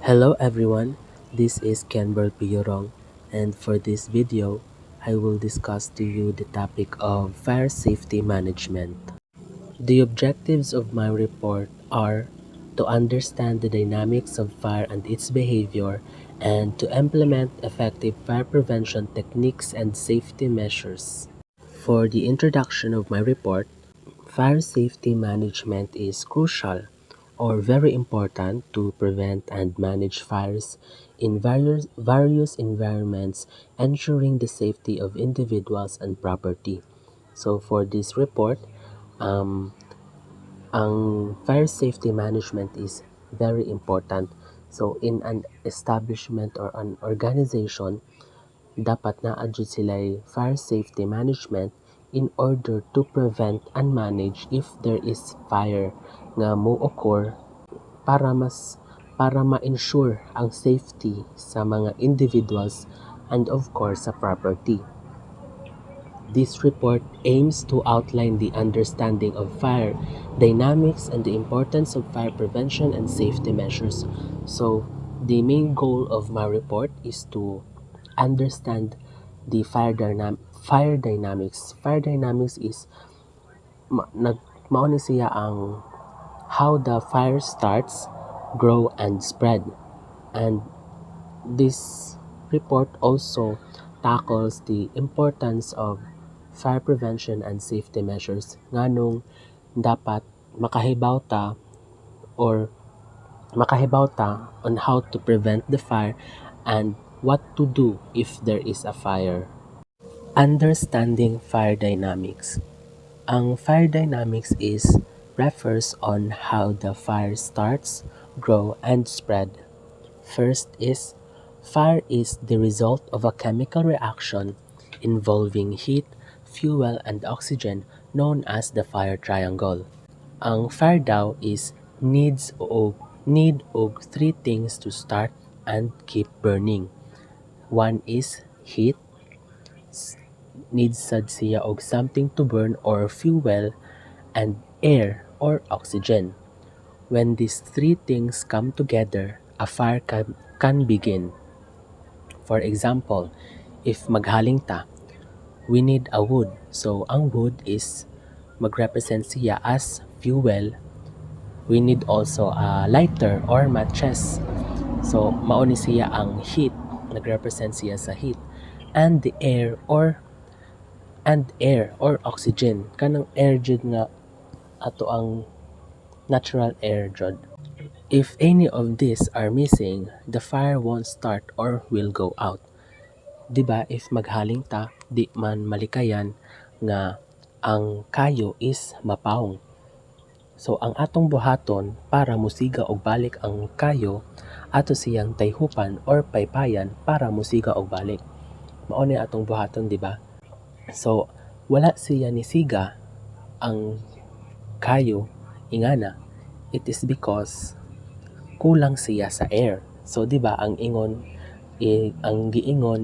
Hello everyone, this is Khenberl Yurong, and for this video, I will discuss to you the topic of fire safety management. The objectives of my report are to understand the dynamics of fire and its behavior and to implement effective fire prevention techniques and safety measures. For the introduction of my report, fire safety management is crucial or very important to prevent and manage fires in various environments, ensuring the safety of individuals and property. So for this report, um, ang fire safety management is very important. So in an establishment or an organization, dapat na-adjud sila'y fire safety management in order to prevent and manage if there is fire nga mo occur para ma-ensure ang safety sa mga individuals and of course sa property. This report aims to outline the understanding of fire dynamics and the importance of fire prevention and safety measures. So, the main goal of my report is to understand the fire dynamics. Fire dynamics is mao ni siya ang how the fire starts, grow, and spread. And this report also tackles the importance of fire prevention and safety measures nganong dapat makahibaw ta on how to prevent the fire and what to do if there is a fire. Understanding fire dynamics. Ang fire dynamics refers on how the fire starts, grow, and spread. First is, fire is the result of a chemical reaction involving heat, fuel, and oxygen known as the fire triangle. Ang fire daw is need og three things to start and keep burning. One is heat, needs sad siya og something to burn or fuel, and air or oxygen. When these three things come together, a fire can begin. For example, if maghaling ta, we need a wood. So ang wood is magrepresent siya as fuel. We need also a lighter or matches. So mao ni siya ang heat, nagrepresent siya sa heat. And the air or oxygen, kanang air jud nga ato ang natural air jud. If any of these are missing, the fire won't start or will go out. Diba, if maghaling ta, di man malikayan nga ang kayo is mapawong. So ang atong buhaton para musiga og balik ang kayo, ato siyang tayhupan or paypayan para musiga og balik. Mao ni atong buhaton, diba? So wala siya ni siga ang kayo ingana. It is because kulang siya sa air. So, di ba, ang giingon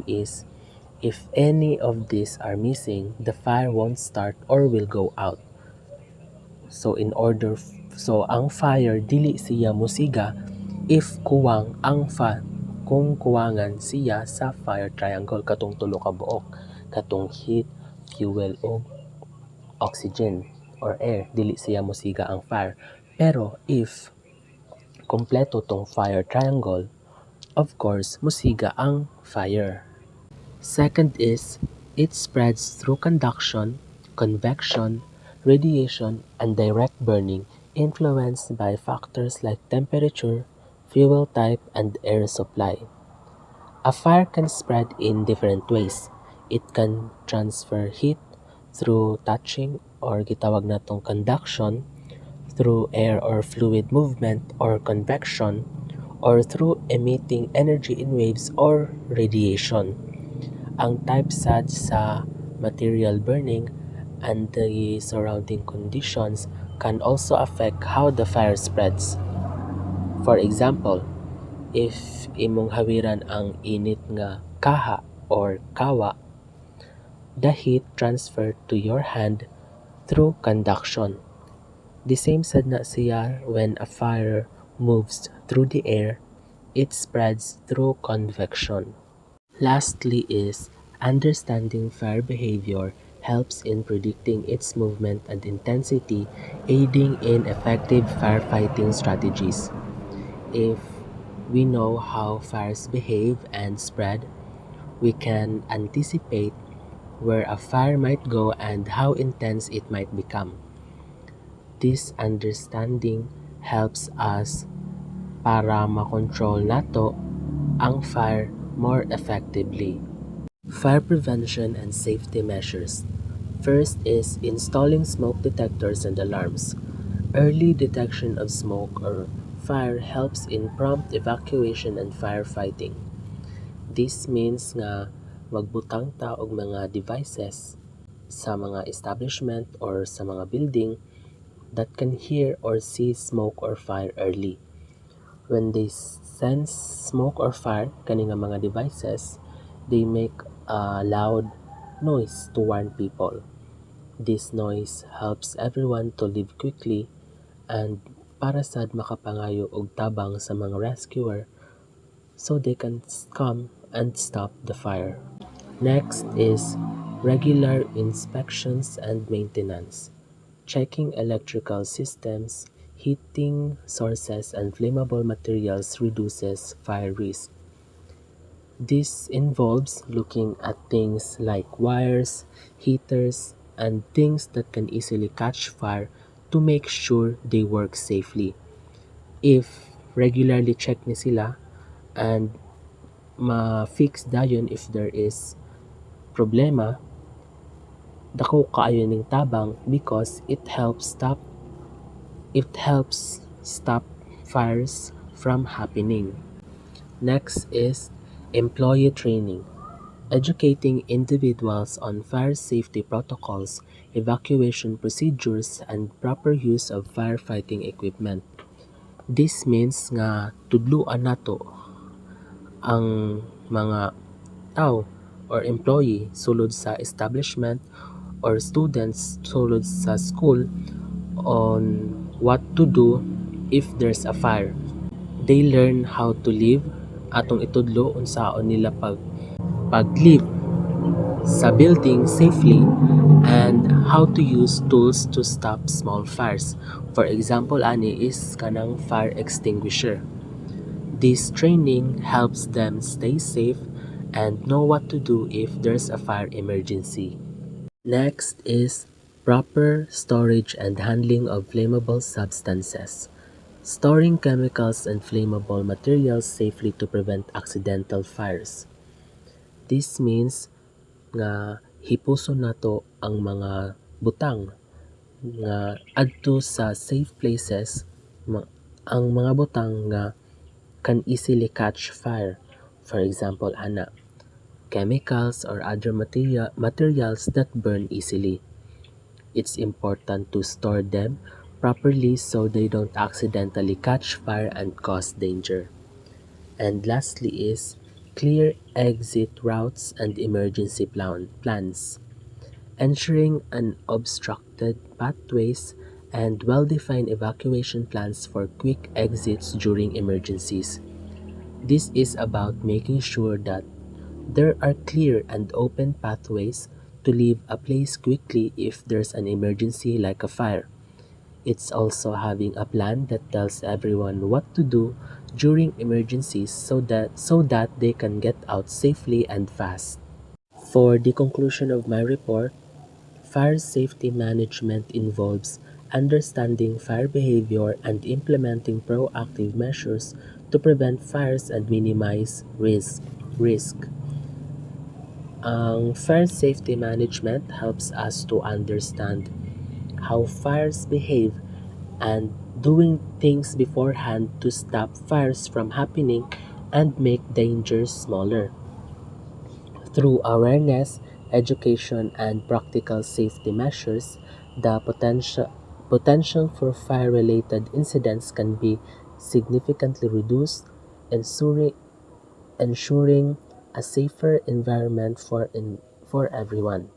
is, if any of these are missing, the fire won't start or will go out. So, ang fire, dili siya musiga if kung kuwangan siya sa fire triangle, katong tulo ka buok, katong heat, fuel, o oxygen, or air, dili siya musiga ang fire. Pero, if kompleto tong fire triangle, of course, musiga ang fire. Second is, it spreads through conduction, convection, radiation, and direct burning influenced by factors like temperature, fuel type, and air supply. A fire can spread in different ways. It can transfer heat through touching or gitawag natong conduction, through air or fluid movement or convection, or through emitting energy in waves or radiation. Ang type sad sa material burning and the surrounding conditions can also affect how the fire spreads. For example, if imong hawiran ang init nga kaha or kawa, the heat transferred to your hand through conduction. The same sad na siya when a fire moves through the air. it spreads through convection. Lastly is understanding fire behavior helps in predicting its movement and intensity, aiding in effective firefighting strategies. If we know how fires behave and spread, we can anticipate where a fire might go and how intense it might become. This understanding helps us para makontrol nato ang fire more effectively. Fire prevention and safety measures. First is installing smoke detectors and alarms. Early detection of smoke or fire helps in prompt evacuation and firefighting. This means nga magbutang ta og mga devices sa mga establishment or sa mga building that can hear or see smoke or fire early. When they sense smoke or fire kani nga mga devices, they make a loud noise to warn people. This noise helps everyone to leave quickly and para sad makapangayo og tabang sa mga rescuer so they can come and stop the fire. Next is regular inspections and maintenance. Checking electrical systems, heating sources, and flammable materials reduces fire risk. This involves looking at things like wires, heaters, and things that can easily catch fire to make sure they work safely. If regularly check ni sila and ma-fix dayon if there is problema, dako kaayo ning tabang because it helps stop fires from happening. Next is employee training. Educating individuals on fire safety protocols, evacuation procedures, and proper use of firefighting equipment. This means nga tudluan nato ang mga tao or employee sulod sa establishment or students sulod sa school on what to do if there's a fire. They learn how to live atong itudlo unsaon nila paglive sa building safely and how to use tools to stop small fires. For example, ani is kanang fire extinguisher. This training helps them stay safe and know what to do if there's a fire emergency. Next is proper storage and handling of flammable substances. Storing chemicals and flammable materials safely to prevent accidental fires. This means nga hipuson nato ang mga butang nga adto sa safe places, ang mga butang nga can easily catch fire. For example, chemicals or other materials that burn easily. It's important to store them properly so they don't accidentally catch fire and cause danger. And lastly is clear exit routes and emergency plans. Ensuring unobstructed pathways and well-defined evacuation plans for quick exits during emergencies. This is about making sure that there are clear and open pathways to leave a place quickly if there's an emergency like a fire. It's also having a plan that tells everyone what to do during emergencies so that they can get out safely and fast. For the conclusion of my report, fire safety management involves understanding fire behavior and implementing proactive measures to prevent fires and minimize risk. Ang fire safety management helps us to understand how fires behave and doing things beforehand to stop fires from happening and make dangers smaller. Through awareness, education, and practical safety measures, the potential for fire-related incidents can be significantly reduced, ensuring a safer environment for everyone.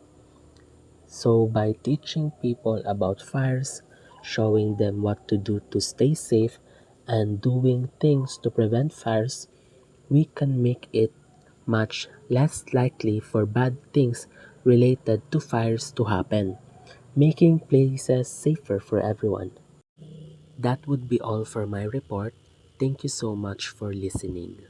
So by teaching people about fires, showing them what to do to stay safe, and doing things to prevent fires, we can make it much less likely for bad things related to fires to happen, making places safer for everyone. That would be all for my report. Thank you so much for listening.